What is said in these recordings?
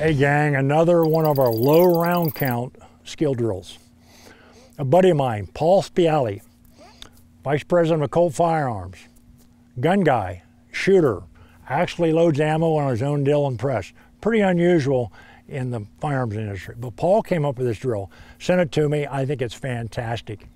Hey gang, another one of our low round count skill drills. A buddy of mine, Paul Spitale, Vice President of Colt Firearms, gun guy, shooter, actually loads ammo on his own Dillon press. Pretty unusual in the firearms industry. But Paul came up with this drill, sent it to me. I think it's fantastic.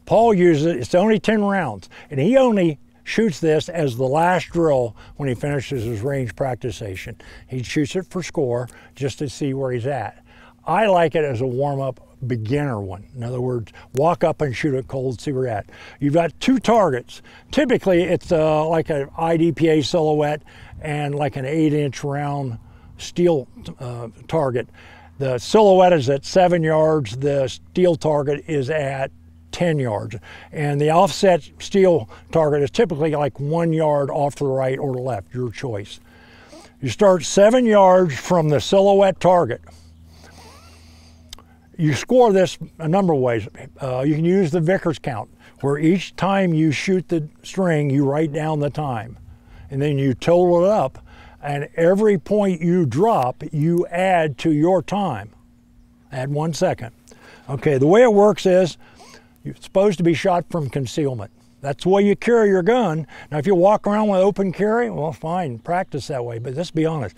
Paul uses it, it's only 10 rounds, and he only shoots this as the last drill when he finishes his range practice station. He shoots it for score just to see where he's at. I like it as a warm-up beginner one. In other words, walk up and shoot it cold, see where you're at. You've got two targets. Typically, it's like an IDPA silhouette and like an 8-inch round steel target. The silhouette is at 7 yards. The steel target is at 10 yards. And the offset steel target is typically like 1 yard off to the right or the left, your choice. You start 7 yards from the silhouette target. You score this a number of ways. You can use the Vickers count, where each time you shoot the string, you write down the time. And then you total it up, and every point you drop, you add to your time. Add 1 second. Okay, the way it works is, you're supposed to be shot from concealment. That's the way you carry your gun. Now, if you walk around with open carry, well, fine, practice that way, but let's be honest.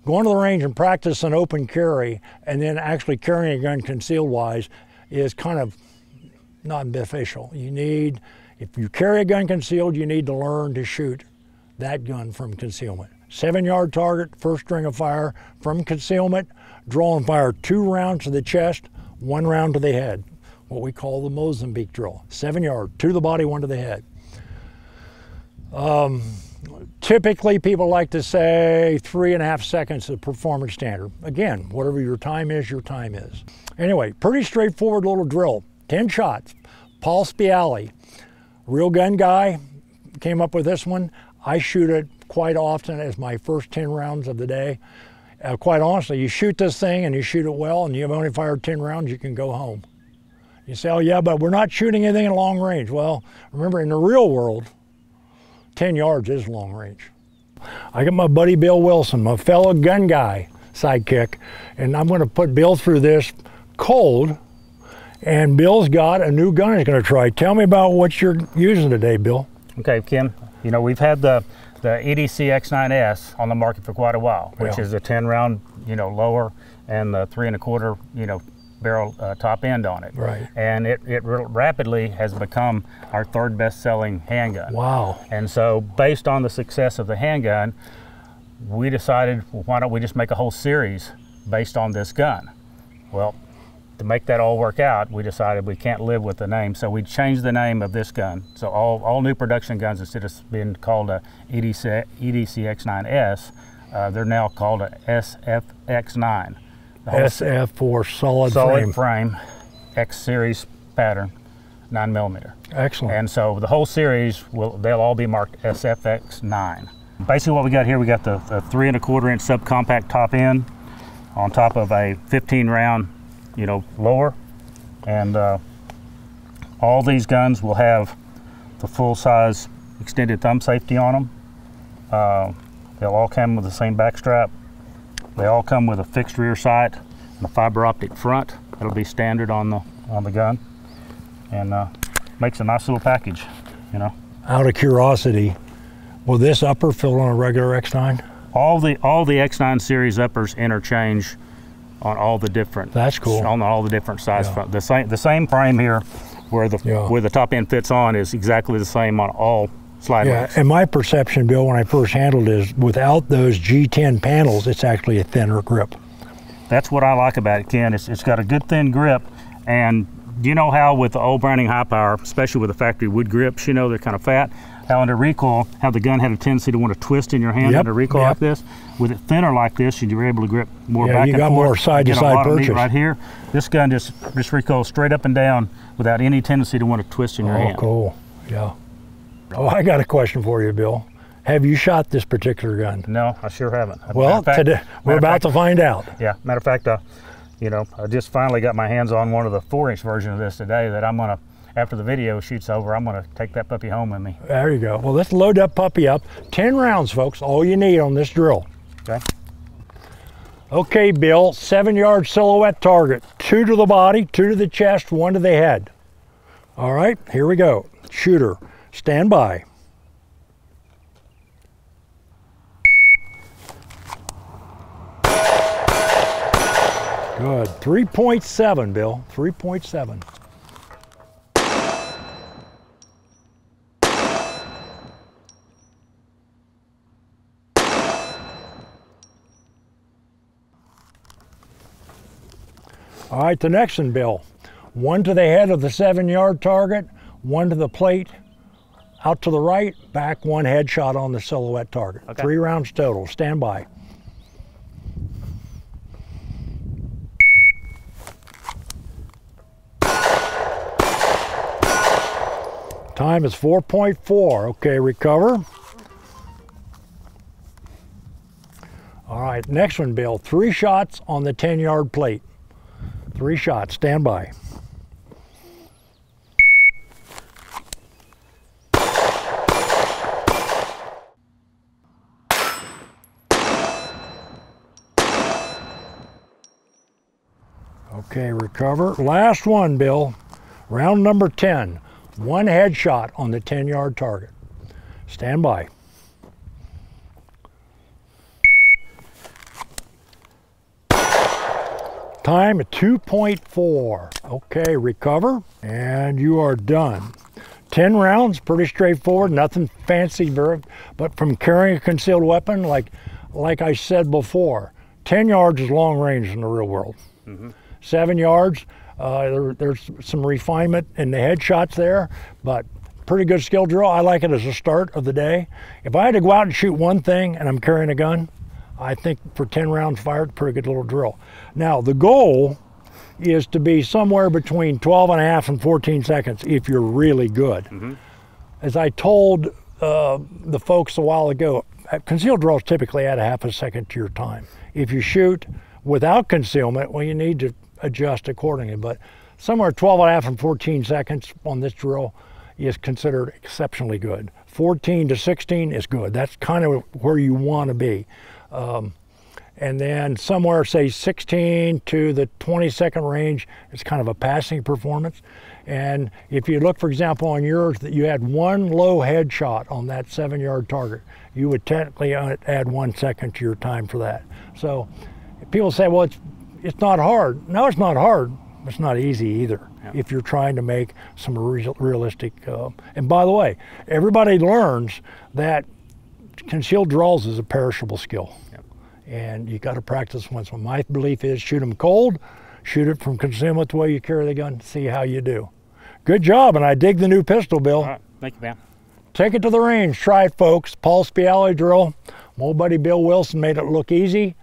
Going to the range and practice an open carry and then actually carrying a gun concealed wise is kind of not beneficial. You need, if you carry a gun concealed, you need to learn to shoot that gun from concealment. 7 yard target, first string of fire from concealment, draw and fire 2 rounds to the chest, 1 round to the head. What we call the Mozambique drill. 7 yard, 2 to the body, 1 to the head. Typically, people like to say 3.5 seconds is the performance standard. Again, whatever your time is, your time is. Anyway, pretty straightforward little drill. 10 shots. Paul Spitale, real gun guy, came up with this one. I shoot it quite often as my first 10 rounds of the day. Quite honestly, you shoot this thing and you shoot it well and you've only fired 10 rounds, you can go home. You say, oh yeah, but we're not shooting anything in long range. Well, remember in the real world, 10 yards is long range. I got my buddy Bill Wilson, my fellow gun guy sidekick, and I'm gonna put Bill through this cold, and Bill's got a new gun he's gonna try. Tell me about what you're using today, Bill. Okay, Kim, you know, we've had the EDC X9S on the market for quite a while, which is a 10 round, you know, lower and the 3 1/4, you know, barrel top end on it. Right. And it rapidly has become our 3rd best selling handgun. Wow. And so based on the success of the handgun, we decided, well, why don't we just make a whole series based on this gun? Well, to make that all work out, we decided we can't live with the name, so we changed the name of this gun. So all new production guns, instead of being called a EDC X9S, they're now called a SFX9. SF for solid frame, X series pattern, 9mm. Excellent. And so the whole series, they'll all be marked SFX9. Basically what we got here, we got the 3 1/4 inch subcompact top end on top of a 15 round, you know, lower. And all these guns will have the full size extended thumb safety on them. They'll all come with the same back strap. They all come with a fixed rear sight and a fiber optic front. It'll be standard on the gun, and makes a nice little package, you know. Out of curiosity, will this upper fit on a regular X9? All the X9 series uppers interchange on all the different. That's cool. On all the different size front. The same frame here, where the top end fits on, is exactly the same on all slide rails. And my perception, Bill, when I first handled it, is without those G10 panels, it's actually a thinner grip. That's what I like about it, Ken. It's got a good thin grip, and you know how with the old Browning high power, especially with the factory wood grips, you know, they're kind of fat, how under recoil, how the gun had a tendency to want to twist in your hand under recoil like this. With it thinner like this, you were able to grip more back and forth. You got more side-to-side purchase. Right here, this gun just recoils straight up and down without any tendency to want to twist in your hand. Oh, cool, yeah. Oh, I got a question for you, Bill. Have you shot this particular gun? No, I sure haven't. Well, today, we're about to find out. Yeah, matter of fact, you know, I just finally got my hands on one of the 4-inch version of this today that I'm gonna, after the video shoots over, I'm gonna take that puppy home with me. There you go. Well, let's load that puppy up. 10 rounds, folks, all you need on this drill. Okay. Okay, Bill, 7-yard silhouette target. 2 to the body, 2 to the chest, 1 to the head. All right, here we go. Shooter, stand by. Good. 3.7, Bill. 3.7. All right, the next one, Bill. 1 to the head of the 7-yard target, 1 to the plate, out to the right, back 1 headshot on the silhouette target. Okay. 3 rounds total. Stand by. Time is 4.4. Okay, recover. All right, next one, Bill. 3 shots on the 10-yard plate. 3 shots. Stand by. Okay, recover. Last one, Bill. Round number 10. 1 headshot on the 10-yard target. Stand by. Time at 2.4. Okay, recover, and you are done. 10 rounds, pretty straightforward, nothing fancy, but from carrying a concealed weapon, like I said before, 10 yards is long range in the real world. 7 yards, there's some refinement in the headshots there, but pretty good skill drill. I like it as a start of the day. If I had to go out and shoot one thing and I'm carrying a gun, I think for 10 rounds fired, pretty good little drill. Now, the goal is to be somewhere between 12 and a half and 14 seconds if you're really good. As I told the folks a while ago, concealed drills typically add a half a second to your time. If you shoot without concealment, well, you need to adjust accordingly, but somewhere 12 and a half and 14 seconds on this drill is considered exceptionally good. 14 to 16 is good. That's kind of where you want to be. And then somewhere, say 16 to the 20-second range, it's kind of a passing performance. And if you look, for example, on yours, that you had 1 low headshot on that 7-yard target, you would technically add 1 second to your time for that. So people say, well, it's not hard. No, it's not hard. It's not easy either. Yeah. If you're trying to make some realistic, and by the way, everybody learns that concealed draws is a perishable skill. Yep. And you got to practice once. My belief is shoot them cold, shoot it from concealment the way you carry the gun, see how you do. Good job, and I dig the new pistol, Bill. All right, thank you, man. Take it to the range, try it, folks. Paul Spitale drill. My old buddy Bill Wilson made it look easy.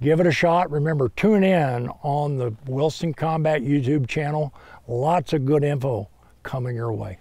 Give it a shot. Remember, tune in on the Wilson Combat YouTube channel. Lots of good info coming your way.